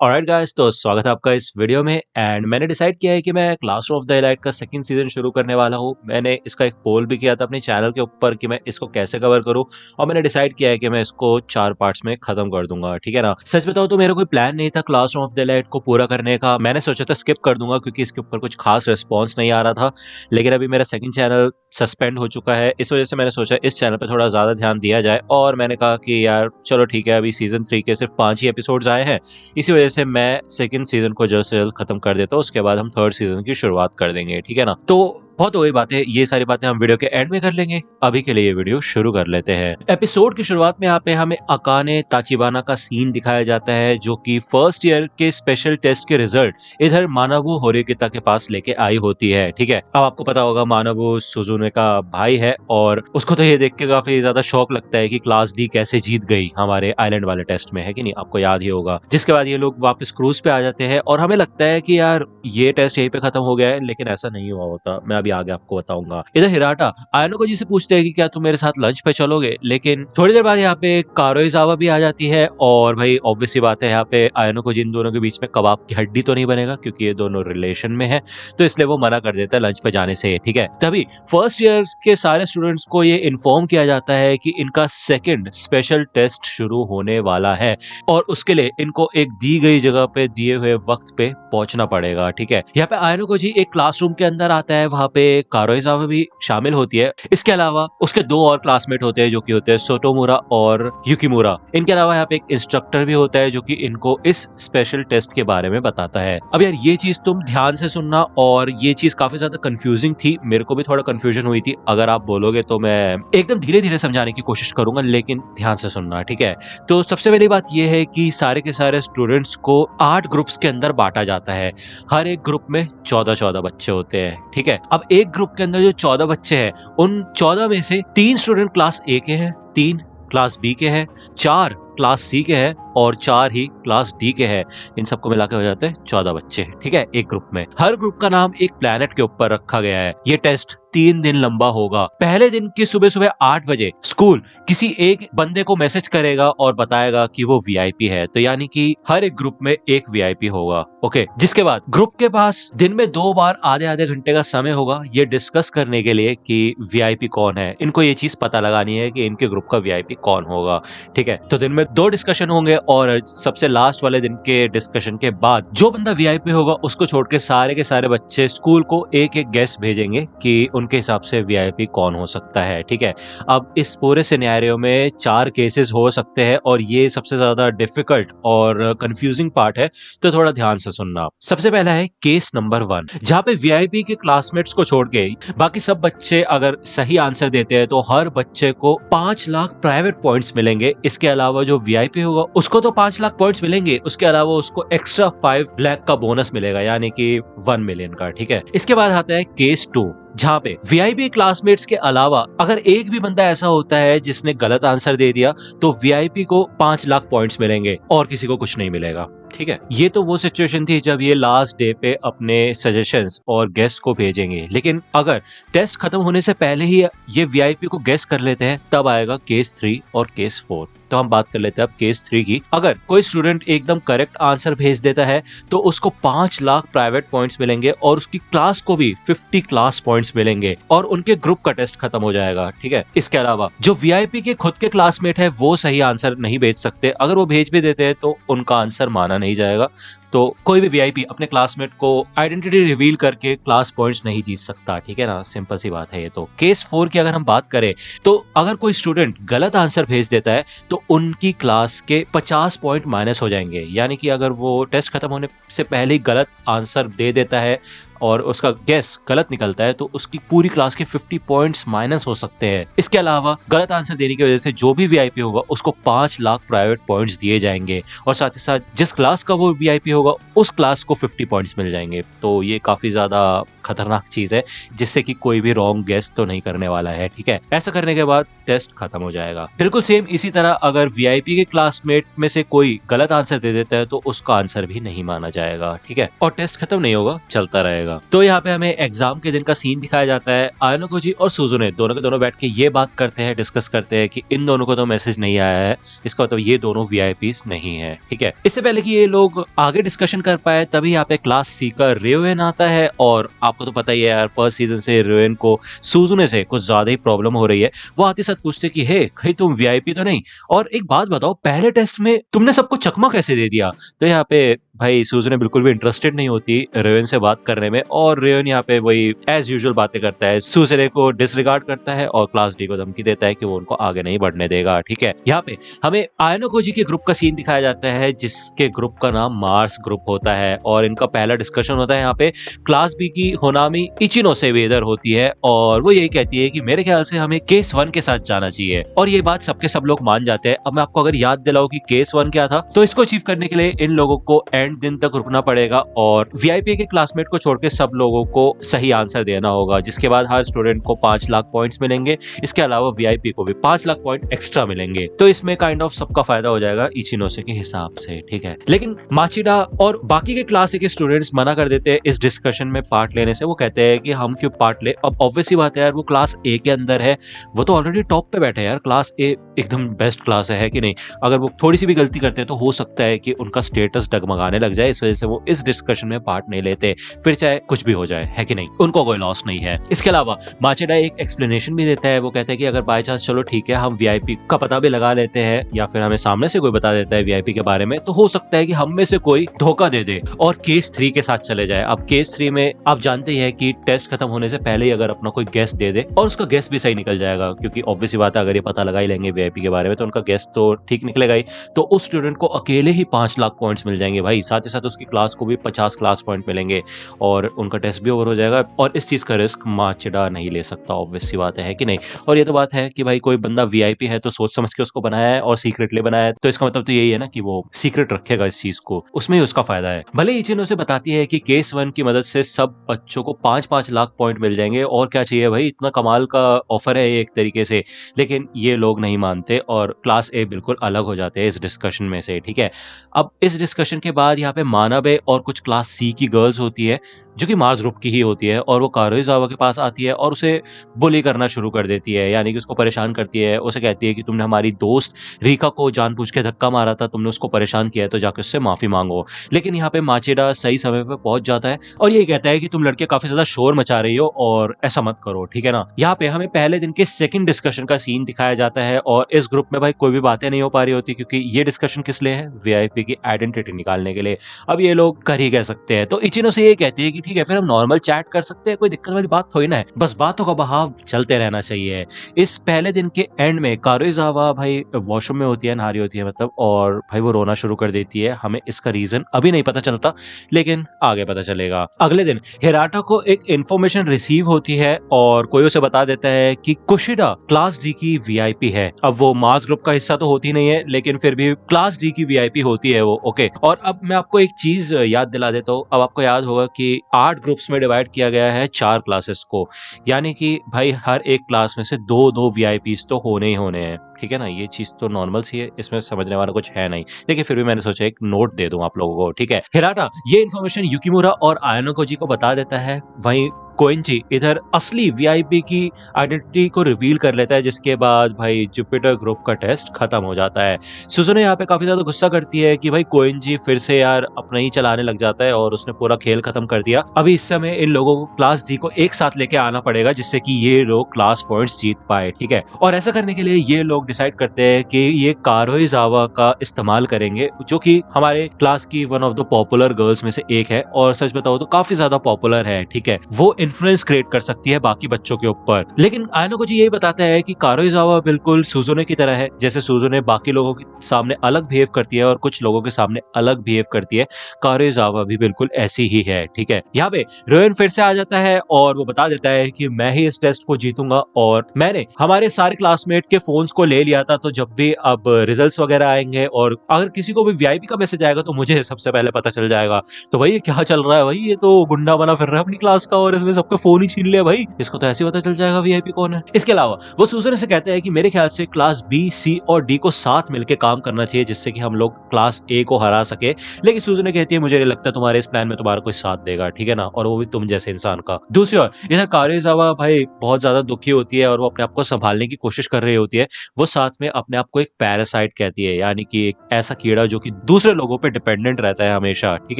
Alright guys, तो स्वागत है आपका इस वीडियो में। एंड मैंने डिसाइड किया है कि मैं क्लासरूम ऑफ द एलाइट का सेकंड सीजन शुरू करने वाला हूँ। मैंने इसका एक पोल भी किया था अपने चैनल के ऊपर कि मैं इसको कैसे कवर करूँ, और मैंने डिसाइड किया है कि मैं इसको 4 पार्ट्स में खत्म कर दूंगा। ठीक है ना। सच बताऊँ तो मेरा कोई प्लान नहीं था क्लासरूम ऑफ द एलाइट को पूरा करने का। मैंने सोचा था स्किप कर दूंगा क्योंकि इसके ऊपर कुछ खास रिस्पॉन्स नहीं आ रहा था, लेकिन अभी मेरा सेकंड चैनल सस्पेंड हो चुका है। इस वजह से मैंने सोचा इस चैनल पे थोड़ा ज्यादा ध्यान दिया जाए, और मैंने कहा कि यार चलो ठीक है, अभी सीजन 3 के सिर्फ 5 ही एपिसोड्स आए हैं, इसी वजह से मैं सेकंड सीजन को जल्द से जल्द खत्म कर देता हूँ। उसके बाद हम थर्ड सीजन की शुरुआत कर देंगे। ठीक है ना। तो बहुत हो गई बातें, ये सारी बातें हम वीडियो के एंड में कर लेंगे। अभी के लिए ये वीडियो शुरू कर लेते हैं। एपिसोड की शुरुआत में यहाँ पे हमें अकाने ताचिबाना का सीन दिखाया जाता है, जो कि फर्स्ट ईयर के स्पेशल टेस्ट के रिजल्ट इधर मानवू होरिकिता के पास लेके आई होती है। ठीक है। अब आपको पता होगा मानवू सुजुने का भाई है, और उसको तो ये देख के काफी ज्यादा शौक लगता है कि क्लास डी कैसे जीत गई हमारे आइलैंड वाले टेस्ट में, है कि नहीं, आपको याद ही होगा। जिसके बाद ये लोग वापस क्रूज पे आ जाते हैं, और हमें लगता है कि यार ये टेस्ट यहीं पे खत्म हो गया है, लेकिन ऐसा नहीं हुआ होता। मैं अभी आगे आपको बताऊंगा। इधर हिराटा आयनो जी से पूछते हैं कि क्या तुम मेरे साथ लंच पे चलोगे, लेकिन थोड़ी देर बाद यहाँ पे कारोइजावा भी आ जाती है, और भाई ऑब्वियस सी बात है, यहाँ पे आयनो जी इन दोनों के बीच में कबाब की हड्डी तो नहीं बनेगा क्योंकि ये दोनों रिलेशन में है, तो इसलिए वो मना कर देता है लंच पे जाने से। ठीक है। तभी फर्स्ट ईयर के सारे स्टूडेंट्स को ये इन्फॉर्म किया जाता है कि इनका सेकेंड स्पेशल टेस्ट शुरू होने वाला है, और उसके लिए इनको एक दी गई जगह पे दिए हुए वक्त पे पहुंचना पड़ेगा। ठीक है। यहाँ पे आयनो जी एक क्लासरूम के अंदर आता है, वहां पे कारोइजावा भी शामिल होती है। इसके अलावा उसके 2 और क्लासमेट होते हैं, जो कि होते हैं सोटोमुरा और युकिमुरा। इनके अलावा यहाँ पे एक इंस्ट्रक्टर भी होता है, जो कि इनको इस स्पेशल टेस्ट के बारे में बताता है। अब यार ये चीज तुम ध्यान से सुनना, और ये चीज काफी ज्यादा कंफ्यूजिंग थी, मेरे को भी थोड़ा कंफ्यूजन हुई थी। अगर आप बोलोगे तो मैं एकदम धीरे धीरे समझाने की कोशिश करूंगा, लेकिन ध्यान से सुनना। ठीक है। तो सबसे पहली बात यह है कि सारे के सारे स्टूडेंट्स को 8 ग्रुप्स के अंदर बांटा जाता है। हर एक ग्रुप में 14-14 बच्चे होते हैं। ठीक है। अब एक ग्रुप के अंदर जो 14 बच्चे हैं, उन 14 में से 3 स्टूडेंट क्लास ए के हैं, 3 क्लास बी के हैं, 4 क्लास सी के हैं, और 4 ही क्लास डी के हैं। इन सबको मिला के हो जाते हैं 14 बच्चे। ठीक है। एक ग्रुप में हर ग्रुप का नाम एक प्लेनेट के ऊपर रखा गया है। ये टेस्ट 3 दिन लंबा होगा। पहले दिन की सुबह सुबह 8 बजे स्कूल किसी एक बंदे को मैसेज करेगा और बताएगा कि वो वीआईपी है, तो यानी कि हर एक ग्रुप में एक वीआईपी होगा। ओके। जिसके बाद ग्रुप के पास दिन में 2 बार आधे आधे घंटे का समय होगा ये डिस्कस करने के लिए कि वीआईपी कौन है। इनको ये चीज पता लगानी है कि इनके ग्रुप का वीआईपी कौन होगा। ठीक है। तो दिन में 2 डिस्कशन होंगे, और सबसे लास्ट वाले दिन के डिस्कशन के बाद जो बंदा वीआईपी होगा उसको छोड़ के सारे बच्चे स्कूल को एक एक गेस्ट भेजेंगे कि उनके हिसाब से वीआईपी कौन हो सकता है। ठीक है। अब इस पूरे सिनेरियो में 4 केसेस हो सकते हैं, और ये सबसे ज्यादा डिफिकल्ट और कंफ्यूजिंग पार्ट है, तो थोड़ा ध्यान से सुनना। सबसे पहला है केस नंबर 1, जहाँ पे वीआईपी के क्लासमेट्स को छोड़ के बाकी सब बच्चे अगर सही आंसर देते हैं तो हर बच्चे को 5 लाख प्राइवेट पॉइंट्स मिलेंगे। इसके अलावा जो वीआईपी होगा उसको तो 5 लाख पॉइंट्स मिलेंगे, उसके अलावा उसको एक्स्ट्रा 5 लाख का बोनस मिलेगा, यानी कि 1 मिलियन का। ठीक है। इसके बाद आता है केस 2, जहाँ पे वीआईपी क्लासमेट्स के अलावा अगर एक भी बंदा ऐसा होता है जिसने गलत आंसर दे दिया, तो वीआईपी को 5 लाख पॉइंट्स मिलेंगे और किसी को कुछ नहीं मिलेगा। ठीक है। ये तो वो सिचुएशन थी जब ये लास्ट डे पे अपने सजेशंस और गेस्ट को भेजेंगे, लेकिन अगर टेस्ट खत्म होने से पहले ही ये वीआईपी को गेस कर लेते हैं, तब आएगा केस 3 और केस 4। तो हम बात कर लेते हैं अब केस 3 की। अगर कोई स्टूडेंट एकदम करेक्ट आंसर भेज देता है तो उसको 5 लाख प्राइवेट पॉइंट्स मिलेंगे, और उसकी क्लास को भी 50 क्लास पॉइंट्स मिलेंगे, और उनके ग्रुप का टेस्ट खत्म हो जाएगा। ठीक है। इसके अलावा जो वीआईपी के खुद के क्लासमेट है वो सही आंसर नहीं भेज सकते। अगर वो भेज भी देते हैं तो उनका आंसर माना नहीं जाएगा। तो कोई भी वीआईपी अपने क्लासमेट को आइडेंटिटी रिवील करके क्लास पॉइंट्स नहीं जीत सकता। ठीक है ना। सिंपल सी बात है ये तो। केस 4 की अगर हम बात करें, तो अगर कोई स्टूडेंट गलत आंसर भेज देता है तो उनकी क्लास के 50 पॉइंट माइनस हो जाएंगे, यानी कि अगर वो टेस्ट खत्म होने से पहले ही गलत आंसर दे देता है और उसका गेस गलत निकलता है, तो उसकी पूरी क्लास के 50 पॉइंट्स माइनस हो सकते हैं। इसके अलावा गलत आंसर देने की वजह से जो भी वीआईपी होगा उसको 5 लाख प्राइवेट पॉइंट्स दिए जाएंगे, और साथ ही साथ जिस क्लास का वो वीआईपी होगा उस क्लास को 50 पॉइंट्स मिल जाएंगे। तो ये काफी ज्यादा खतरनाक चीज है, जिससे कि कोई भी रॉन्ग गेस तो नहीं करने वाला है। ठीक है। ऐसा करने के बाद टेस्ट खत्म हो जाएगा। बिल्कुल सेम इसी तरह अगर वीआईपी के क्लासमेट में से कोई गलत आंसर दे देता है तो उसका आंसर भी नहीं माना जाएगा। ठीक है। और टेस्ट खत्म नहीं होगा, चलता रहेगा। जाएगा। तो यहाँ पे हमें एग्जाम के दिन का सीन दिखाया जाता है। आयानोकोजी और सुजुने दोनों के दोनों बैठ के ये बात करते हैं, डिस्कस करते हैं कि इन दोनों को तो मैसेज नहीं आया है, इसका मतलब ये दोनों वीआईपीज नहीं है। ठीक है, इससे पहले कि ये लोग आगे डिस्कशन कर पाए तभी यहाँ पे क्लास सी का रेवेन आता है। और आपको तो पता ही है यार, फर्स्ट सीजन से रेवेन को सुजुने से कुछ ज्यादा ही प्रॉब्लम हो रही है। वो आते साथ पूछते कि हे कहीं तुम वीआईपी तो नहीं, और एक बात बताओ, पहले टेस्ट में तुमने सबको चकमा कैसे दे दिया। तो यहाँ पे भाई सुजुने बिल्कुल भी इंटरेस्टेड नहीं होती रेवेन से बात करने में, और रेवेन यहाँ पे वही एज यूजुअल बातें करता है, सुजुने को डिसरिगार्ड करता है और क्लास डी को धमकी देता है कि वो उनको आगे नहीं बढ़ने देगा। ठीक है, यहाँ पे हमें आयानोकोजी के ग्रुप का सीन दिखाया जाता है, जिसके ग्रुप का नाम मार्स ग्रुप होता है, और इनका पहला डिस्कशन होता है यहाँ पे क्लास बी की होनामी इचिनो से वेदर होती है, और वो यही कहती है कि मेरे ख्याल से हमें केस 1 के साथ जाना चाहिए। और ये बात सबके सब लोग मान जाते हैं। अब मैं आपको अगर याद दिलाऊं कि केस 1 क्या था, तो इसको अचीव करने के लिए इन लोगों को एंड दिन तक रुकना पड़ेगा और वीआईपी के क्लासमेट को छोड़ के सब लोगों को सही आंसर देना होगा, जिसके बाद हर स्टूडेंट को 5 लाख पॉइंट्स मिलेंगे। इसके अलावा वीआईपी को भी 5 लाख पॉइंट एक्स्ट्रा मिलेंगे। तो इसमें काइंड ऑफ सबका फायदा हो जाएगा इचिनोसे के हिसाब से। ठीक है, लेकिन माचिडा और बाकी के क्लास ए के स्टूडेंट्स मना कर देते हैं इस डिस्कशन में पार्ट लेने से। वो कहते हैं कि हम क्यों पार्ट ले। अब ऑब्वियसली बात है यार, वो क्लास ए के अंदर है, वो तो ऑलरेडी टॉप पे बैठे हैं यार। क्लास ए एकदम बेस्ट क्लास है कि नहीं। अगर वो थोड़ी सी भी गलती करते हैं तो हो सकता है कि उनका स्टेटस डगमगाने लग जाए, इस वजह से वो इस डिस्कशन में पार्ट नहीं लेते, फिर चाहे कुछ भी हो जाए, है कि नहीं। उनको कोई लॉस नहीं है। इसके अलावा माचिडा एक एक्सप्लेनेशन भी देता है। वो कहता है कि अगर बाय चांस चलो ठीक है, हम वीआईपी का पता भी लगा लेते हैं या फिर हमें सामने से कोई बता देता है वीआईपी के बारे में, तो हो सकता है कि हम में से कोई धोखा दे दे और केस 3 के साथ चले जाए। अब केस 3 में आप जानते ही है कि टेस्ट खत्म होने से पहले ही अगर अपना कोई गेस दे दे और उसका गेस भी सही निकल जाएगा, क्योंकि ऑब्वियसली बात है अगर ये पता लगा ही लेंगे वीआईपी के बारे में तो उनका गेस तो ठीक निकलेगा ही। तो उस स्टूडेंट को अकेले ही 5 लाख पॉइंट्स मिल जाएंगे भाई, साथ ही साथ उसकी क्लास को भी 50 क्लास पॉइंट मिलेंगे और उनका टेस्ट भी ओवर हो जाएगा। और इस चीज का रिस्क माचिडा नहीं ले सकता, ऑब्वियसली बात है कि नहीं। और ये तो बात है कि भाई कोई बंदा वीआईपी है तो सोच समझ के उसको बनाया है और सीक्रेटली बनाया है, तो इसका मतलब तो यही है ना कि वो सीक्रेट रखेगा इस चीज को, उसमें ही उसका फायदा है। भले ही इचिनो से बताती है कि केस 1 की मदद से सब बच्चों को 5-5 लाख पॉइंट मिल जाएंगे, और क्या चाहिए भाई, इतना कमाल का ऑफर है एक तरीके से। लेकिन ये लोग नहीं मानते और क्लास ए बिल्कुल अलग हो जाते हैं इस डिस्कशन में से। ठीक है, अब इस डिस्कशन के बाद यहाँ पे मानाबे और कुछ क्लास सी की गर्ल्स होती है जो कि मार्स ग्रुप की ही होती है, और वो कारोइजावा के पास आती है और उसे बुली करना शुरू कर देती है, यानी कि उसको परेशान करती है। उसे कहती है कि तुमने हमारी दोस्त रीका को जानबूझ के धक्का मारा था, तुमने उसको परेशान किया है, तो जाके उससे माफी मांगो। लेकिन यहाँ पे माचिडा सही समय पे पहुंच जाता है और ये कहता है कि तुम लड़के काफी ज्यादा शोर मचा रही हो और ऐसा मत करो, ठीक है ना। यहाँ पे हमें पहले दिन के सेकंड डिस्कशन का सीन दिखाया जाता है और इस ग्रुप में भाई कोई भी बातें नहीं हो पा रही होती, क्योंकि ये डिस्कशन किस लिए है, वीआईपी की आइडेंटिटी निकालने के लिए। अब ये लोग कर ही कह सकते हैं, तो इचिनो से ये कहती है कि ठीक है फिर हम नॉर्मल चैट कर सकते हैं, कोई दिक्कत वाली बात थोड़ी ना है, बस बातों का बहाव चलते रहना चाहिए। इस पहले दिन के एंड में कारोइजावा भाई वॉशरूम में होती है, नहा रही होती है मतलब, और भाई वो रोना शुरू कर देती है। हमें इसका रीजन अभी नहीं पता चलता, लेकिन आगे पता चलेगा। अगले दिन हिराटा को एक इंफॉर्मेशन रिसीव होती है और कोई उसे बता देता है कि कुशिडा क्लास डी की वीआईपी है। अब वो मार्स ग्रुप का हिस्सा तो होती नहीं है, लेकिन फिर भी क्लास डी की वीआईपी होती है वो। ओके, और अब मैं आपको एक चीज याद दिला देता हूँ। अब आपको याद होगा कि 8 ग्रुप्स में डिवाइड किया गया है 4 क्लासेस को, यानी कि भाई हर एक क्लास में से 2-2 वीआईपीज तो होने ही होने हैं, ठीक है ना। ये चीज तो नॉर्मल सी है, इसमें समझने वाला कुछ है नहीं, लेकिन फिर भी मैंने सोचा एक नोट दे दूं आप लोगों को, ठीक है। हिराटा ये इन्फॉर्मेशन युकिमुरा और आयानोकोजी को बता देता है। वहीं कोएंची इधर असली वीआईपी की आइडेंटिटी को रिवील कर लेता है, जिसके बाद भाई जुपिटर ग्रुप का टेस्ट खत्म हो जाता है। सुजुने यहाँ पे काफी ज्यादा गुस्सा करती है कि भाई कोएंची फिर से यार अपना ही चलाने लग जाता है और उसने पूरा खेल खत्म कर दिया। अभी इस समय इन लोगों को क्लास डी को एक साथ लेके आना पड़ेगा, जिससे कि ये लोग क्लास पॉइंट्स जीत पाए, ठीक है। और ऐसा करने के लिए ये लोग डिसाइड करते हैं कि ये कारोइजावा का इस्तेमाल करेंगे, जो कि हमारे क्लास की one of the popular girls में से एक है, और सच बताओ तो काफी ज्यादा पॉपुलर है, ठीक है। वो इन्फ्लुएंस क्रिएट कर सकती है बाकी बच्चों के ऊपर। लेकिन आयानोकोजी यही बताता है कि कारोइजावा बिल्कुल सुजुने की तरह है, जैसे सुजुने बाकी लोगों के सामने अलग बिहेव करती है और कुछ लोगों के सामने अलग बिहेव करती है, कारोइजावा भी बिल्कुल ऐसी ही है, ठीक है। यहाँ पे रोएन फिर से आ जाता है और वो बता देता है कि मैं ही इस टेस्ट को जीतूंगा, और मैंने हमारे सारे क्लासमेट के फोन्स को ले लिया था, तो जब भी अब रिजल्ट्स वगैरह आएंगे और अगर किसी को भी वीआईपी का मैसेज आएगा तो मुझे सबसे पहले पता चल जाएगा। तो भाई ये क्या चल रहा है भाई, ये तो गुंडा बना फिर रहा है अपनी क्लास का और इसमें ने सबके फोन ही छीन लिया भाई, इसको तो ऐसे पता चल जाएगा वीआईपी कौन है। इसके अलावा वो सूजन से कहते हैं कि मेरे ख्याल से क्लास बी, सी और डी को साथ मिलकर काम करना चाहिए जिससे कि हम लोग क्लास ए को हरा सके। लेकिन सूजन कहती है मुझे नहीं लगता तुम्हारे इस प्लान में तुम्हारा कोई साथ देगा, ठीक है ना, और वो भी तुम जैसे इंसान का। दूसरी ओर इधर कारेजावा भाई बहुत ज्यादा दुखी होती है और वो अपने आप को संभालने की कोशिश कर रही होती है। वो साथ में अपने आप को एक पैरासाइट कहती है, यानी कि एक ऐसा कीड़ा जो कि दूसरे लोगों पे डिपेंडेंट रहता है हमेशा, ठीक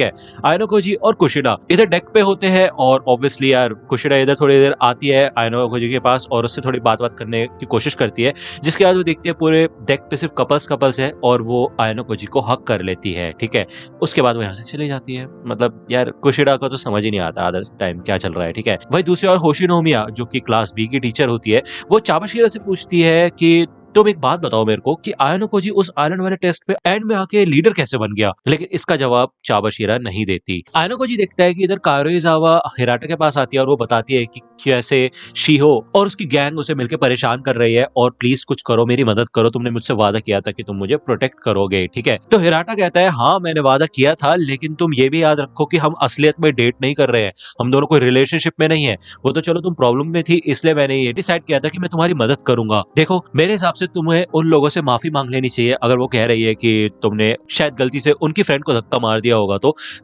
है। आयनोकोजी और कुशिडा इधर डेक पे होते हैं और ऑब्वियसली यार कुशिडा इधर थोड़ी देर आती है आयनोकोजी के पास और उससे थोड़ी बात करने की कोशिश करती है, जिसके बाद वो देखती है पूरे डेक पे सिर्फ कपल्स है और वो आयनोकोजी को हक कर लेती है, ठीक है। उसके बाद वो यहाँ से चली जाती है। मतलब यार कुशिडा को तो समझ ही नहीं आता आधा टाइम क्या चल रहा है, ठीक है। वही दूसरी ओर होशिनोमिया जो कि क्लास बी की टीचर होती है, वो चाबाशिरा से पूछती है कि तुम एक बात बताओ मेरे को कि आयनोकोजी उस आइलैंड वाले टेस्ट पे एंड में आके लीडर कैसे बन गया, लेकिन इसका जवाब चाबाशिरा नहीं देती। आयनोकोजी देखता है कि इधर कारुइजावा हिराटा के पास आती है और वो बताती है कि कैसे शिहो और उसकी गैंग उसे मिलकर परेशान कर रही है और प्लीज कुछ करो, मेरी मदद करो, तुमने मुझसे वादा किया था कि तुम मुझे प्रोटेक्ट करोगे, ठीक है। तो हिराटा कहता है हाँ मैंने वादा किया था, लेकिन तुम ये भी याद रखो कि हम असलियत में डेट नहीं कर रहे हैं, हम दोनों कोई रिलेशनशिप में नहीं है। वो तो चलो तुम प्रॉब्लम में थी इसलिए मैंने ये डिसाइड किया था कि मैं तुम्हारी मदद करूंगा। देखो मेरे हिसाब से तुम्हें उन लोगों से माफी मांग लेनी चाहिए अगर वो कह रही है कि तुमने शायद गलती से उनकी फ्रेंड को धक्का मार दिया होगा।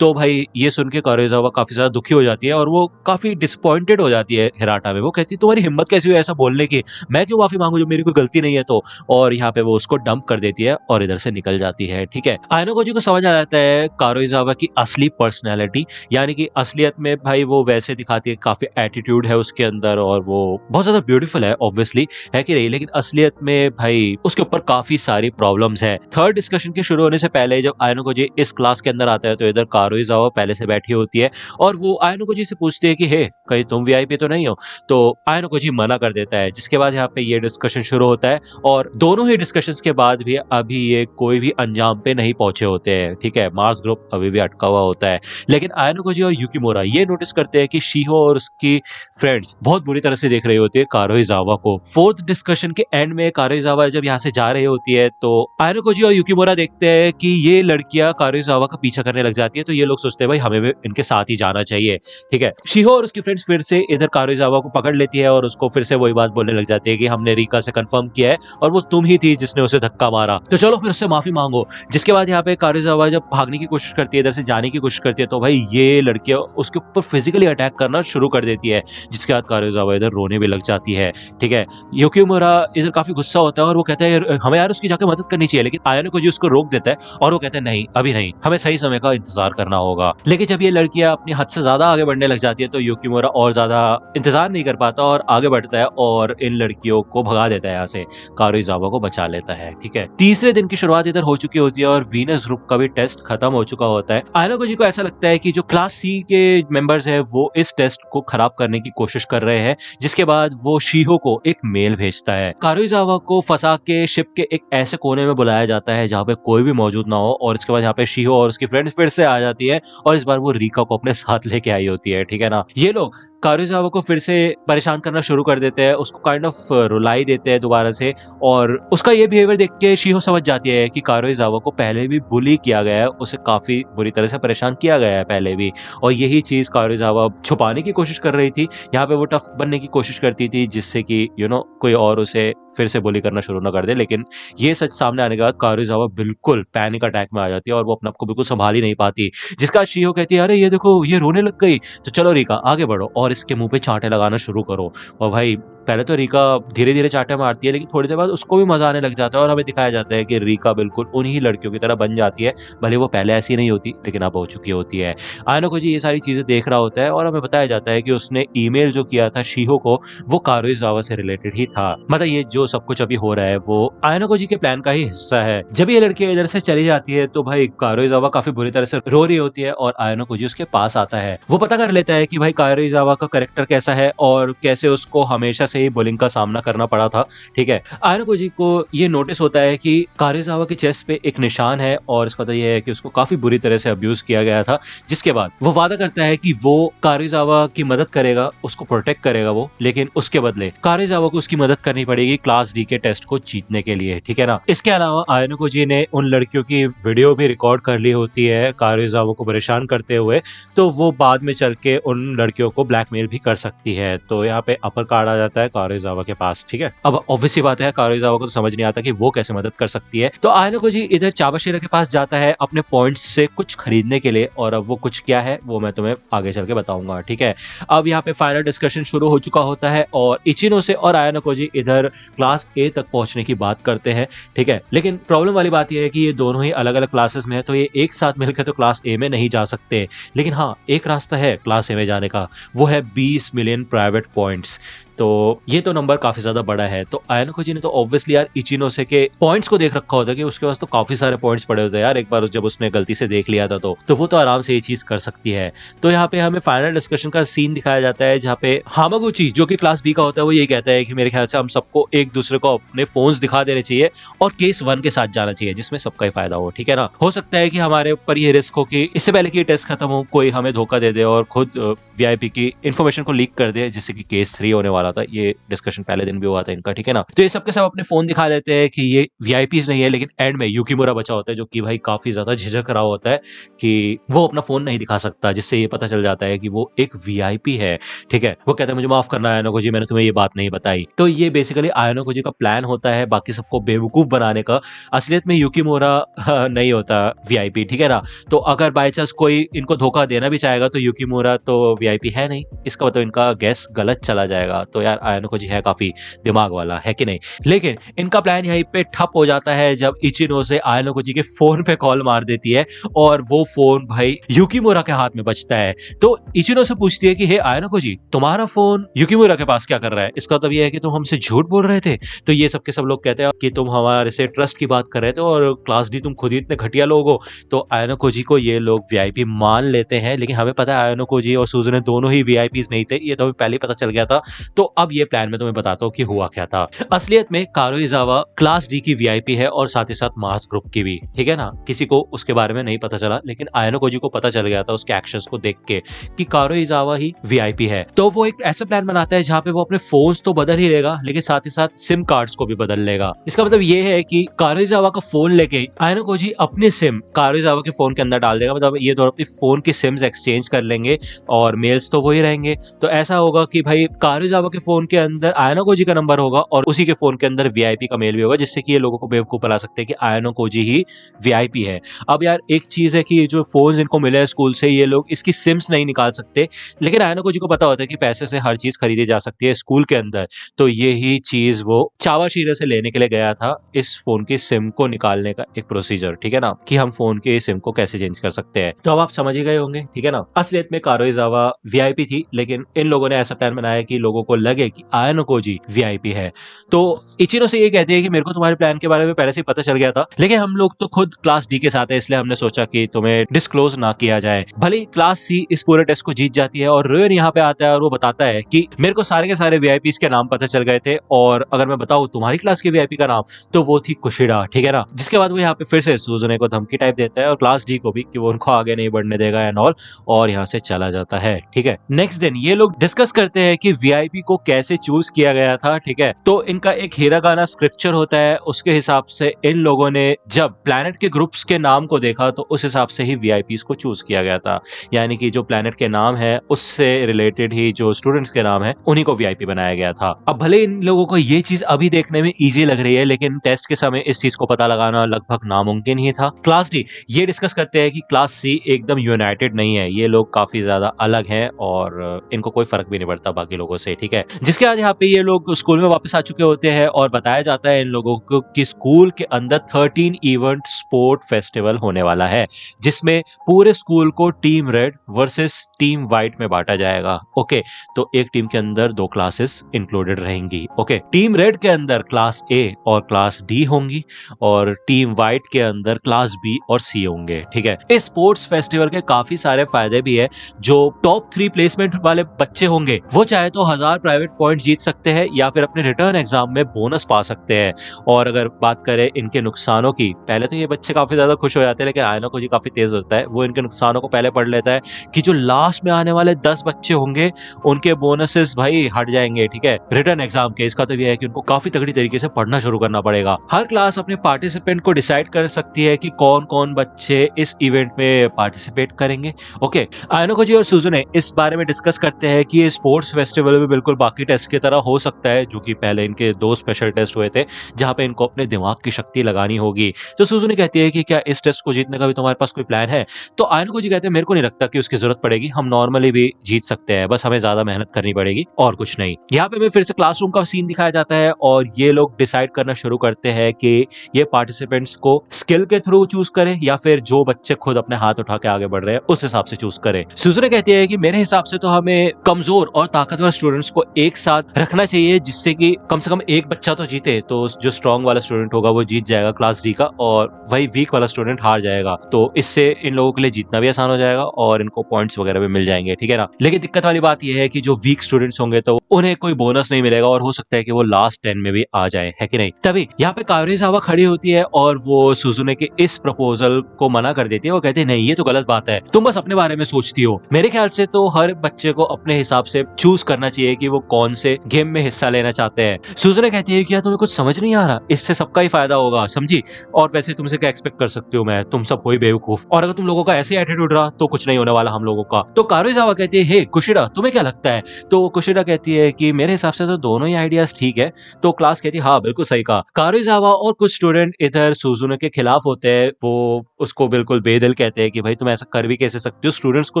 तो भाई ये सुन के कारुइजावा काफी ज्यादा दुखी हो जाती है और वो काफी डिसअपॉइंटेड हो जाती है हिराटा में। वो कहती है तुम्हारी हिम्मत कैसी हुई ऐसा बोलने की, मैं क्यों माफी मांगू जब मेरी कोई गलती नहीं है तो। और यहाँ पे वो उसको डंप कर देती है और इधर से निकल जाती है, ठीक है। आयनोकोजी को समझ आ जाता है कारुइजावा की असली पर्सनैलिटी, यानी कि असलियत में भाई वो वैसे दिखाती है, काफी एटीट्यूड है उसके अंदर और वो बहुत ज्यादा ब्यूटीफुल है ऑब्वियसली, है कि नहीं, लेकिन असलियत में भाई उसके ऊपर काफी सारी प्रॉब्लम्स है। थर्ड डिस्कशन के शुरू होने से पहले जब आयनोकोजी इस क्लास के अंदर आता है तो इधर कारुइजावा पहले से बैठी होती है और वो आयनोकोजी से पूछती है कि हे कहीं तुम वीआईपी तो नहीं हो, तो आयनोकोजी मना कर देता है, जिसके बाद यहाँ पे ये डिस्कशन शुरू होता है और दोनों ही डिस्कशंस के बाद भी अभी ये कोई भी अंजाम पे नहीं पहुंचे होते हैं, ठीक है। मार्स ग्रुप अभी भी अटका हुआ होता है, लेकिन आयनोकोजी और युकिमुरा ये नोटिस करते हैं कि शिहो और उसकी फ्रेंड्स बहुत बुरी तरह से देख रही होती है कारुइजावा को। फोर्थ डिस्कशन के एंड में कारुइजावा जब यहाँ से जा रही होती है तो आयनोकोजी और युकिमुरा देखते हैं कि ये लड़कियां कारुइजावा का पीछा करने लग जाती है, तो ये लोग सोचते हैं भाई हमें भी इनके साथ ही जाना चाहिए, ठीक है। शिहो और उसकी फ्रेंड्स फिर से इधर कारुइजावा को पकड़ लेती है और उसको फिर से वही बात बोलने लग जाती है कि हमने रीका से कंफर्म किया है और वो तुम ही थी जिसने उसे धक्का मारा, तो चलो फिर उससे माफी मांगो। जिसके बाद यहाँ पे कारुइजावा जब भागने की कोशिश करती है, इधर से जाने की कोशिश करती है, तो भाई ये लड़कियां उसके ऊपर फिजिकली अटैक करना शुरू कर देती है, जिसके बाद कारुइजावा इधर रोने भी लग जाती है, ठीक है। युकिमुरा इधर काफी गुस्सा होता है और वो कहता है हमें यार उसकी जाकर मदद करनी चाहिए, लेकिन आयनोकोजी उसको रोक देता है और वो कहता है नहीं अभी नहीं, हमें सही समय का इंतजार करना होगा। लेकिन जब ये लड़कियां अपनी हद से ज्यादा आगे बढ़ने लग जाती है तो युकिमुरा और ज्यादा इंतजार नहीं कर पाता और आगे बढ़ता है और इन लड़कियों को भगा देता है, यहाँ से कारुइजावा को बचा लेता है, ठीक है। तीसरे दिन की शुरुआत इधर हो चुकी होती है और वीनस ग्रुप का भी टेस्ट खत्म हो चुका होता है। आयनोकोजी को ऐसा लगता है कि जो क्लास सी के मेंबर्स है वो इस टेस्ट को खराब करने की कोशिश कर रहे हैं, जिसके बाद वो शिहो को एक मेल भेजता है। कारुइजावा को फंसा के शिप के एक ऐसे कोने में बुलाया जाता है जहाँ पे कोई भी मौजूद ना हो और इसके बाद यहाँ पे शिहो और उसकी फ्रेंड फिर से आ जाती है और इस बार वो रीका को अपने साथ लेके आई होती है, ठीक है ना। ये लोग कारुइजावा को फिर से परेशान करना शुरू कर देते हैं, उसको काइंड ऑफ रुलाई देते हैं दोबारा से और उसका ये बिहेवियर देख के शिहो समझ जाती है कि कारुइजावा को पहले भी बुली किया गया है, उसे काफी बुरी तरह से परेशान किया गया है पहले भी, और यही चीज कारुइजावा छुपाने की कोशिश कर रही थी। यहाँ पे वो टफ बनने की कोशिश करती थी जिससे कि कोई और उसे फिर से बुली करना शुरू ना कर दे, लेकिन ये सच सामने आने के बाद कारुइजावा बिल्कुल पैनिक अटैक में आ जाती है और वो अपने आप को बिल्कुल संभाल ही नहीं पाती, जिसका शिहो कहती है अरे ये देखो ये रोने लग गई, तो चलो रीका आगे बढ़ो और इसके मुंह पे चांटे लगाना शुरू करो। और भाई पहले तो रीका धीरे धीरे चांटे मारती है, लेकिन थोड़ी देर बाद उसको भी मजा आने लग जाता है और हमें दिखाया जाता है कि रीका बिल्कुल उन्हीं लड़कियों की तरह बन जाती है, भले वो पहले ऐसी नहीं होती लेकिन अब हो चुकी होती है। आयनोकोजी ये सारी चीजें देख रहा होता है और हमें बताया जाता है कि उसने ईमेल जो किया था शिहो को वो कारुइजावा से रिलेटेड ही था। मतलब ये जो सब कुछ अभी हो रहा है वो आयनोकोजी के प्लान का ही हिस्सा है। जब ये लड़की इधर से चली जाती है तो भाई कारुइजावा काफी बुरी तरह से रो रही होती है और आयनोकोजी उसके पास आता है। वो पता कर लेता है कि भाई कारुइजावा का कैरेक्टर कैसा है और कैसे उसको हमेशा से ही बुलिंग का सामना करना पड़ा था, ठीक है। आयनोकोजी को ये नोटिस होता है कि कारुइजावा के चेस्ट पे एक निशान है और इसका तो ये है कि उसको काफी बुरी तरह से अब्यूज किया गया था, जिसके बाद वो वादा करता है कि वो कारुइजावा की मदद करेगा, उसको प्रोटेक्ट करेगा वो, लेकिन उसके बदले कारुइजावा को उसकी मदद करनी पड़ेगी क्लास डी के टेस्ट को जीतने के लिए, ठीक है ना। इसके अलावा आयनोकोजी ने उन लड़कियों की वीडियो भी रिकॉर्ड कर ली होती है कारुइजावा को परेशान करते हुए, तो वो बाद में चल के उन लड़कियों को ब्लैकमेल ब्लैकमेल भी कर सकती है। तो यहाँ पे अपर कार्ड आ जाता है कारुइजावा के पास, ठीक है। अब ऑब्वियसली बात है कारुइजावा को तो समझ नहीं आता कि वो कैसे मदद कर सकती है। तो आयानोकोजी इधर चाबाशिरा के पास जाता है अपने पॉइंट्स से कुछ खरीदने के लिए, और अब वो कुछ क्या है वो मैं तुम्हें आगे चल के बताऊंगा, ठीक है। अब यहाँ पे फाइनल डिस्कशन शुरू हो चुका होता है और इचिनोसे और आयानोकोजी इधर क्लास ए तक पहुंचने की बात करते हैं, ठीक है। लेकिन प्रॉब्लम वाली बात यह है कि ये दोनों ही अलग अलग क्लासेस में है, तो ये एक साथ मिलकर तो क्लास ए में नहीं जा सकते। लेकिन हाँ, एक रास्ता है क्लास ए में जाने का, वो है 20 मिलियन प्राइवेट पॉइंट्स। तो ये तो नंबर काफी ज्यादा बड़ा है। तो आयानोकोजी ने तो ऑब्वियसली यार इचिनोसे के पॉइंट्स को देख रखा होता है कि उसके पास तो काफी सारे पॉइंट्स पड़े होते हैं यार, एक बार जब उसने गलती से देख लिया था तो वो तो आराम से ये चीज कर सकती है। तो यहाँ पे हमें फाइनल डिस्कशन का सीन दिखाया जाता है जहाँ पे हामागुची जो कि क्लास बी का होता है वो ये कहता है कि मेरे ख्याल से हम सबको एक दूसरे को अपने फोन्स दिखा देने चाहिए और केस 1 के साथ जाना चाहिए जिसमें सबका ही फायदा हो, ठीक है ना। हो सकता है कि हमारे ऊपर ये रिस्क हो कि इससे पहले कि टेस्ट खत्म हो कोई हमें धोखा दे दे और खुद वीआईपी की इन्फॉर्मेशन को लीक कर दे, जिससे कि केस 3 होने वाला था। ये डिस्कशन पहले दिन भी हुआ था इनका, ठीक है ना। तो ये सबके सब अपने फोन दिखा देते हैं कि ये वीआईपीज नहीं है, लेकिन एंड में युकिमुरा बचा होता है जो कि भाई काफी ज्यादा झिझक रहा होता है कि वो अपना फोन नहीं दिखा सकता, जिससे ये पता चल जाता है कि वो एक वीआईपी है, ठीक है। वो कहता है मुझे माफ करना आयानोकोजी, मैंने तुम्हें ये बात नहीं बताई। तो ये बेसिकली आयानोकोजी का प्लान होता है बाकी सबको बेवकूफ बनाने का। असलियत में युकिमुरा नहीं होता वीआईपी, ठीक है ना। तो अगर बाय चांस कोई इनको धोखा देना भी चाहेगा तो युकिमुरा तो वीआईपी है नहीं, इसका मतलब इनका गैस गलत चला जाएगा। तो यार आयानोकोजी है काफी दिमाग वाला, है कि नहीं। लेकिन इनका प्लान यहीं पे ठप हो जाता है जब इचिनोसे आयानोकोजी के फोन पे कॉल मार देती है और वो फोन भाई युकिमुरा के हाथ में बचता है। तो इचिनोसे पूछती है कि हे आयानोकोजी, तुम्हारा फोन युकिमुरा के पास क्या कर रहा है? इसका मतलब ये है कि तुम हमसे झूठ बोल रहे थे। तो ये सबके सब लोग कहते हैं कि तुम हमारे से ट्रस्ट की बात कर रहे थे और क्लास डी तुम खुद ही इतने घटिया लोग हो। तो आयानोकोजी को ये लोग वीआईपी मान लेते हैं, लेकिन हमें पता है आयानोकोजी और सुजुने दोनों ही वीआईपीज नहीं थे, ये तो हमें पहले ही पता चल गया था। तो अब ये प्लान मैं तुम्हें बताता हूँ कि हुआ क्या था। असलियत में कारुइजावा क्लास डी की वीआईपी है और साथ ही साथ मार्स ग्रुप की भी, ठीक है ना। किसी को उसके बारे में नहीं पता चला, लेकिन आयानोकोजी को पता चल गया था उसके एक्शंस को देख के कि कारुइजावा ही वीआईपी है। तो वो एक ऐसा प्लान बनाता है जहाँ पे वो अपने फोन्स तो बदल ही लेगा, लेकिन साथ ही साथ सिम कार्ड्स को भी बदल लेगा। इसका मतलब ये है कि कारुइजावा का फोन लेके आयानोकोजी अपनी सिम कारुइजावा के फोन के अंदर डाल देगा। मतलब ये दोनों अपनी फोन की सिम्स एक्सचेंज कर लेंगे और मेल्स तो वही रहेंगे। तो ऐसा होगा कि भाई कारुइजावा के फोन के अंदर आयानोकोजी का नंबर होगा और उसी के फोन के अंदर वीआईपी का मेल भी होगा, जिससे कि ये लोगों को बेवकूफ बना सकते हैं कि आयानोकोजी ही वीआईपी है। अब यार एक चीज है कि ये जो फोन्स इनको मिले हैं स्कूल से, ये लोग इसकी सिम्स नहीं निकाल सकते, लेकिन आयानोकोजी को पता होता है कि पैसे से हर चीज खरीदी जा सकती है स्कूल के अंदर। तो यही चीज वो चावाशिरा से लेने के लिए गया था, इस फोन की सिम को निकालने का एक प्रोसीजर, ठीक है ना, कि हम फोन के सिम को कैसे चेंज कर सकते हैं। तो अब आप समझ ही गए होंगे, ठीक है ना। असलियत में कारुइजावा वीआईपी थी, लेकिन इन लोगों ने ऐसा प्लान बनाया कि लोगों को लगे कि आयानोकोजी वीआईपी है। तो इचिनोसे ये कहते हैं कि मेरे को तुम्हारे प्लान के बारे में पहले से ही पता चल गया था, लेकिन हम लोग तो खुद क्लास डी के साथ है, इसलिए हमने सोचा कि तुम्हें डिस्क्लोज ना किया जाए। भले ही क्लास सी इस पूरे टेस्ट को जीत जाती है और रोयन यहाँ पे आता है और वो बताता है कि मेरे को सारे के सारे वीआईपीज के नाम पता चल गए थे, और अगर मैं बताऊं तुम्हारी क्लास के वीआईपी का नाम, तो वो थी कुशिडा, ठीक है ना। जिसके बाद वो यहाँ पे फिर से सुजुने को धमकी टाइप देता है और क्लास डी को भी कि वो उनको आगे नहीं बढ़ने देगा एंड ऑल, और यहाँ से चला जाता है, ठीक है। नेक्स्ट दिन ये लोग डिस्कस करते हैं कि वीआईपी को कैसे चूज किया गया था, ठीक है। तो इनका एक हिरागाना स्क्रिप्चर होता है, उसके हिसाब से इन लोगों ने जब प्लैनेट के ग्रुप्स के नाम को देखा तो उस हिसाब से ही वीआईपीज को चूज किया गया था। यानी कि जो प्लैनेट के नाम है उससे रिलेटेड ही जो स्टूडेंट्स के नाम है उन्हीं को वीआईपी बनाया गया था। अब भले इन लोगों को ये चीज अभी देखने में इजी लग रही है, लेकिन टेस्ट के समय इस चीज को पता लगाना लगभग नामुमकिन ही था। क्लास डी ये डिस्कस करते हैं कि क्लास सी एकदम यूनाइटेड नहीं है, ये लोग काफी ज्यादा अलग हैं और इनको कोई फर्क भी नहीं पड़ता बाकी लोगों से, ठीक है। जिसके बाद यहाँ पे ये लोग स्कूल में वापस आ चुके होते हैं और बताया जाता है इन लोगों को कि स्कूल के अंदर 13 इवेंट स्पोर्ट फेस्टिवल होने वाला है, जिसमें पूरे स्कूल को team red versus team white में बांटा जाएगा। ओके, तो एक टीम के अंदर 2 क्लासेस इंक्लूडेड रहेंगी। ओके, टीम रेड के अंदर क्लास ए और क्लास डी होंगी और टीम व्हाइट के अंदर क्लास बी और सी होंगे, ठीक है। इस स्पोर्ट्स फेस्टिवल के काफी सारे फायदे भी है। जो टॉप 3 प्लेसमेंट वाले बच्चे होंगे वो चाहे तो प्राइवेट पॉइंट जीत सकते हैं या फिर अपने रिटर्न एग्जाम में बोनस पा सकते हैं। और अगर बात करें इनके नुकसानों की, पहले तो ये बच्चे काफी ज्यादा खुश हो जाते हैं, लेकिन आयना को जी काफी तेज होता है, वो इनके नुकसानों को पहले पढ़ लेता है कि जो लास्ट में आने वाले 10 बच्चे होंगे उनके बोनसेस भाई हट जाएंगे, ठीक है, रिटर्न एग्जाम के। इसका तो ये है कि उनको काफी तगड़ी तरीके से पढ़ना शुरू करना पड़ेगा। हर क्लास अपने पार्टिसिपेंट को डिसाइड कर सकती है कि कौन कौन बच्चे इस इवेंट में पार्टिसिपेट करेंगे। ओके, आयनको जी और सुजुने इस बारे में डिस्कस करते हैं कि ये स्पोर्ट्स फेस्टिवल भी बिल्कुल बाकी टेस्ट की तरह हो सकता है, जो कि पहले इनके 2 स्पेशल टेस्ट हुए थे जहां पे इनको अपने दिमाग की शक्ति लगानी होगी। तो सुजुने कहती है कि क्या इस टेस्ट को जीतने का भी तुम्हारे पास कोई प्लान है? तो आयनको जी कहते हैं मेरे को नहीं लगता कि उसकी जरूरत पड़ेगी, हम नॉर्मली भी जीत सकते हैं, बस हमें ज्यादा मेहनत करनी पड़ेगी और कुछ नहीं। यहाँ पे हमें फिर से क्लासरूम का सीन दिखाया जाता है और ये लोग डिसाइड करना शुरू करते हैं कि ये पार्टिसिपेंट्स को स्किल के थ्रू चूज करें या फिर जो बच्चे खुद अपने हाथ उठा के आगे बढ़ रहे हैं उस हिसाब से चूज करें। सुजुने कहती है कि मेरे हिसाब से तो हमें कमजोर और ताकतवर स्टूडेंट्स को एक साथ रखना चाहिए, जिससे कि कम से कम एक बच्चा तो जीते। तो जो स्ट्रॉन्ग वाला स्टूडेंट होगा वो जीत जाएगा क्लास डी का, और वही वीक वाला स्टूडेंट हार जाएगा। तो इससे इन लोगों के लिए जीतना भी आसान हो जाएगा और इनको पॉइंट्स वगैरह भी मिल जाएंगे, ठीक है ना। लेकिन दिक्कत वाली बात यह है कि जो वीक स्टूडेंट्स होंगे तो उन्हें कोई बोनस नहीं मिलेगा और हो सकता है कि वो लास्ट 10 में भी आ जाए, है कि नहीं। तभी यहाँ पे कायोरीजावा खड़ी होती है और वो सुजुने के इस प्रपोजल को मना कर देती है। वो कहती है नहीं, ये तो गलत बात है, तुम बस अपने बारे में सोचती हो। मेरे ख्याल से तो हर बच्चे को अपने हिसाब से चूज करना चाहिए कि वो कौन से गेम में हिस्सा लेना चाहते हैं। सुजुने कहती है कि यार तुम्हें कुछ समझ नहीं आ रहा, इससे सबका ही फायदा होगा, समझी। और वैसे तुमसे क्या एक्सपेक्ट कर सकती हूँ मैं, तुम सब हो ही बेवकूफ, और अगर तुम लोगों का ऐसे एटीट्यूड रहा तो कुछ नहीं होने वाला हम लोगों का। तो कायोरीजावा कहती है हे कुशिडा, तुम्हें क्या लगता है? तो कुशिडा कहती है कि मेरे हिसाब से तो दोनों ही आइडियाज ठीक है। तो क्लास कहती है हाँ बिल्कुल सही कहा। कायोरीजावा और कुछ स्टूडेंट इधर सुजुने के खिलाफ होते हैं, वो उसको बिल्कुल बेदिल कहते हैं कि भाई तुम ऐसा कर भी कैसे सकती हो, स्टूडेंट्स को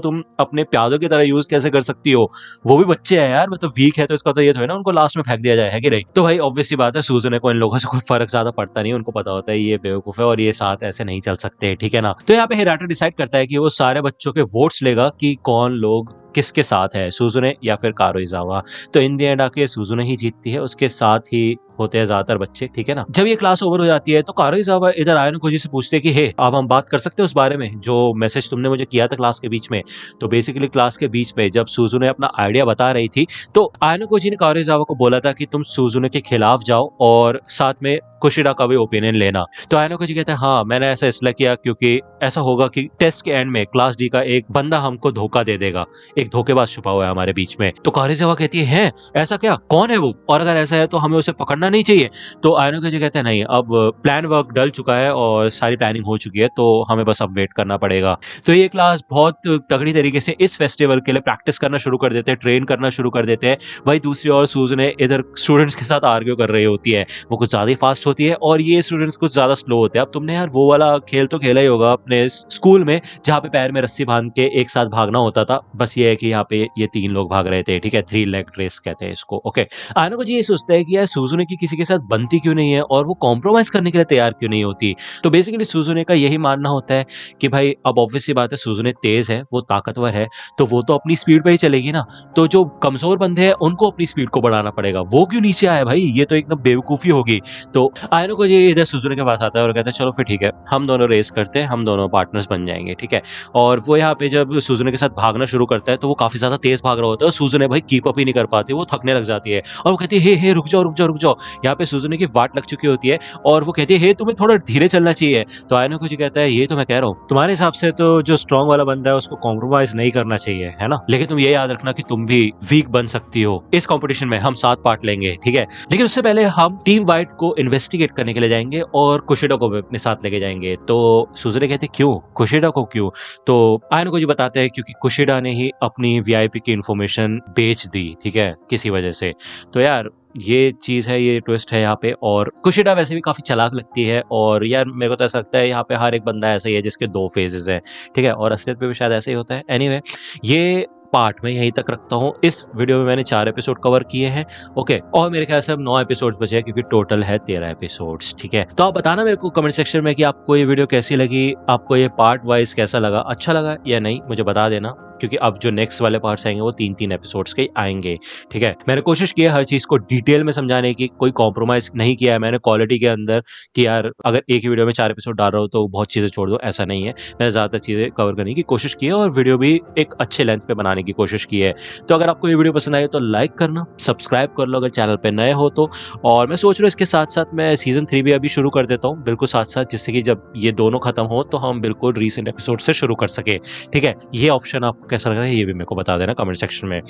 तुम अपने प्यादों की तरह यूज कैसे कर सकती हो, वो भी बच्चे हैं यार, मतलब वीक है तो इसका तो ये तो है ना उनको लास्ट में फेंक दिया जाए, है कि नहीं। तो भाई ऑब्वियस सी बात है सुजुने को इन लोगों से कोई फर्क ज्यादा पड़ता नहीं, उनको पता होता है ये बेवकूफ है और ये साथ ऐसे नहीं चल सकते, ठीक है ना। तो यहाँ पे हिराटा डिसाइड करता है कि वो सारे बच्चों के वोट्स लेगा कि कौन लोग किसके साथ है, सुजुने या फिर कायोरीजावा। तो इन द एंड आके सुजुने ही जीतती है, उसके साथ ही होते हैं ज्यादातर बच्चे, ठीक है ना। जब ये क्लास ओवर हो जाती है तो कायोरीजावा इधर आयनको जी से पूछते हैं कि हे अब हम बात कर सकते हैं उस बारे में जो मैसेज तुमने मुझे किया था क्लास के बीच में। तो बेसिकली क्लास के बीच में जब सुजुने अपना आइडिया बता रही थी तो आयनको जी ने कायोरीजावा को बोला था कि तुम सुजुने के खिलाफ जाओ और साथ में कुशिडा का भी ओपिनियन लेना। तो आयनको जी कहते हैं हाँ मैंने ऐसा इसलिए किया क्योंकि ऐसा होगा कि टेस्ट के एंड में क्लास डी का एक बंदा हमको धोखा दे देगा, एक धोखेबाज छुपा हुआ है हमारे बीच में। तो कायोरीजावा कहती है ऐसा क्या, कौन है वो, और अगर ऐसा है तो हमें उसे पकड़ना नहीं चाहिए। तो आयनको जी कहते हैं नहीं, अब प्लान वर्क डल चुका है और सारी प्लानिंग हो चुकी है, तो हमें बस अब वेट करना पड़ेगा। तो ये क्लास बहुत तगड़ी तरीके से इस फेस्टिवल के लिए प्रैक्टिस करना शुरू कर देते हैं, ट्रेन करना शुरू कर देते हैं। वही दूसरी ओर सुजुने इधर स्टूडेंट्स के साथ आर्ग्यू कर रही होती है, वो कुछ ज्यादा ही फास्ट होती है और ये स्टूडेंट्स कुछ ज्यादा स्लो होते हैं। अब तुमने यार वो वाला खेल तो खेला ही होगा अपने स्कूल में जहाँ पे पैर में रस्सी बांध के एक साथ भागना होता था, बस ये है कि यहाँ पे ये 3 लोग भाग रहे थे, ठीक है, 3 लेग रेस कहते हैं इसको। ओके, आयनको जी ये सोचता है कि यार सुजुने की किसी के साथ बनती क्यों नहीं है और वो कॉम्प्रोमाइज करने के लिए तैयार क्यों नहीं होती। तो बेसिकली सुजुने का यही मानना होता है कि भाई अब ऑब्वियस सी बात है सुजुने तेज है, वो ताकतवर है, तो वो तो अपनी स्पीड पे ही चलेगी ना। तो जो कमजोर बंदे हैं उनको अपनी स्पीड को बढ़ाना पड़ेगा, वो क्यों नीचे आए भाई, ये तो एकदम बेवकूफी होगी। तो आयनको जी इधर सुजुने के पास आता है और कहता है चलो फिर ठीक है, हम दोनों रेस करते हैं, हम दोनों पार्टनर्स बन जाएंगे, ठीक है। और वो यहाँ पे जब सुजुने के साथ भागना शुरू करता है तो वो काफी ज्यादा तेज भाग रहा होता है और सुजुने भाई कीप अप ही नहीं कर पाती, वो थकने लग जाती है और वो कहती है हे रुक जाओ रुक जाओ रुक जाओ। यहाँ पे सुजुने की वाट लग चुकी होती है और वो कहती है हे तुम्हें थोड़ा धीरे चलना चाहिए। तो आयनको जी कहता है ये तो मैं कह रहा हूँ, तुम्हारे हिसाब से तो जो स्ट्रॉन्ग वाला बंदा है उसको कॉम्प्रोमाइज नहीं करना चाहिए, है ना, लेकिन तुम ये याद रखना कि तुम भी वीक बन सकती हो। इस कंपटीशन में हम 7 पार्ट लेंगे, ठीक है, लेकिन उससे पहले हम टीम वाइट को इन्वेस्टिगेट करने के लिए जाएंगे और कुशिडा को भी अपने साथ लेके जाएंगे। तो सुजुने कहते क्यों, कुशिडा को क्यों? तो आयनको जी बताते हैं क्योंकि कुशिडा ने ही अपनी वीआईपी की इन्फॉर्मेशन बेच दी, ठीक है, किसी वजह से। तो यार ये चीज है, ये ट्विस्ट है यहाँ पे। और कुशिडा वैसे भी काफी चालाक लगती है और यार मेरे को तो ऐसा लगता है यहाँ पे हर एक बंदा ऐसा ही है जिसके 2 फेजेस हैं, ठीक है, और असलियत में भी शायद ऐसे ही होता है। एनीवे ये पार्ट मैं यहीं तक रखता हूँ। इस वीडियो में मैंने 4 एपिसोड कवर किए हैं, ओके, और मेरे ख्याल से अब 9 एपिसोड्स बचे हैं क्योंकि टोटल है 13 एपिसोड्स, ठीक है। तो आप बताना मेरे को कमेंट सेक्शन में कि आपको ये वीडियो कैसी लगी, आपको ये पार्ट वाइज कैसा लगा, अच्छा लगा या नहीं, मुझे बता देना। क्योंकि अब जो नेक्स्ट वाले पार्ट्स आएंगे वो 3-3 एपिसोड्स के आएंगे। ठीक है, मैंने कोशिश की है हर चीज़ को डिटेल में समझाने की, कोई कॉम्प्रोमाइज़ नहीं किया है मैंने क्वालिटी के अंदर कि यार अगर एक ही वीडियो में 4 एपिसोड डाल रहा हूँ तो बहुत चीज़ें छोड़ दो, ऐसा नहीं है। मैंने ज़्यादातर चीज़ें कवर करने की कोशिश की है और वीडियो भी एक अच्छे लेंथ पे बनाने की कोशिश की है। तो अगर आपको ये वीडियो पसंद आई तो लाइक करना, सब्सक्राइब कर लो अगर चैनल पे नए हो तो। और मैं सोच रहा हूँ इसके साथ-साथ मैं सीज़न 3 भी अभी शुरू कर देता हूँ, बिल्कुल साथ-साथ, जिससे कि जब ये दोनों खत्म हो तो हम बिल्कुल रीसेंट एपिसोड से शुरू कर सकें। ठीक है? ये ऑप्शन आपको कैसा लग रहा है ये भी मेरे को बता देना कमेंट सेक्शन में।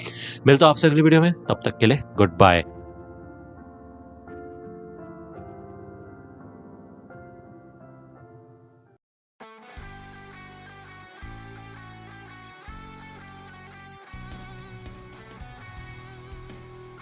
मिलता हूँ आपसे अगली वीडियो में, तब तक के लिए गुड बाय।